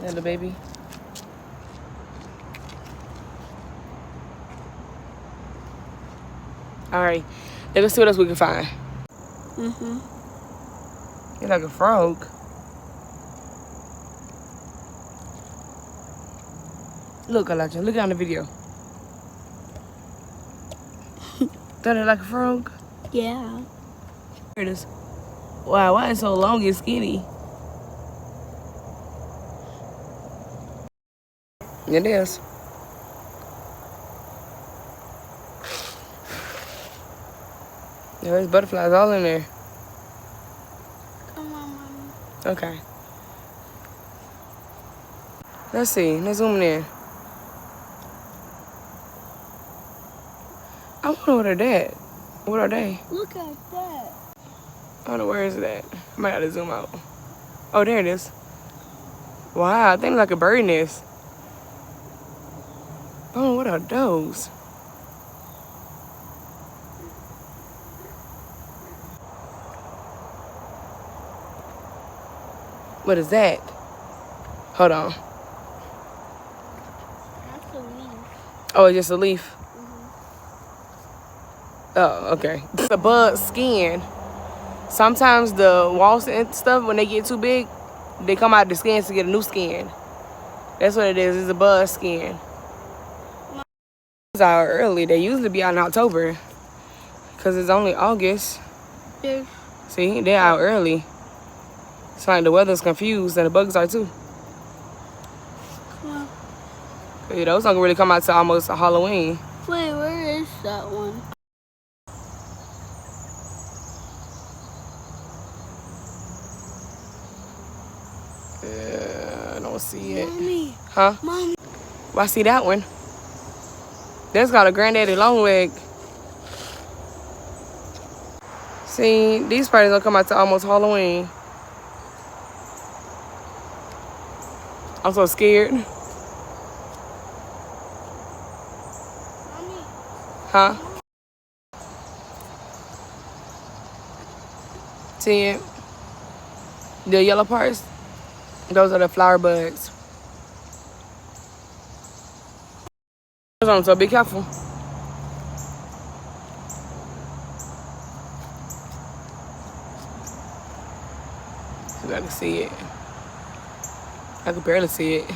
Little baby. All right, let's see what else we can find. It's like a frog. Look, Elijah, look on the video. That is like a frog? Yeah. Here it is. Wow, why is it so long and skinny? It is. Yeah, there's butterflies all in there. Come on, Mommy. Okay. Let's see. Let's zoom in. I wonder what are that. What are they? Look at that. I don't know, where is that? I might have to zoom out. Oh, there it is. Wow, I think like a bird nest. Oh, what are those? What is that? Hold on. That's a leaf. Oh, it's just a leaf? Oh, okay. It's a bug skin. Sometimes the wasps and stuff, when they get too big, they come out the skins to get a new skin. That's what it is. It's a bug skin. It's out early. They usually be out in October because it's only August. There's See, they're out early. It's like the weather's confused and the bugs are too. Yeah, those don't really come out till almost Halloween. Wait, where is that one? I don't see it. Mommy. Huh? Mommy. Well, I see that one. That's got a granddaddy long leg. See, these parties don't come out till almost Halloween. I'm so scared. Mommy. Huh? See it? The yellow parts? Those are the flower buds. So be careful. You gotta see it. I can barely see it.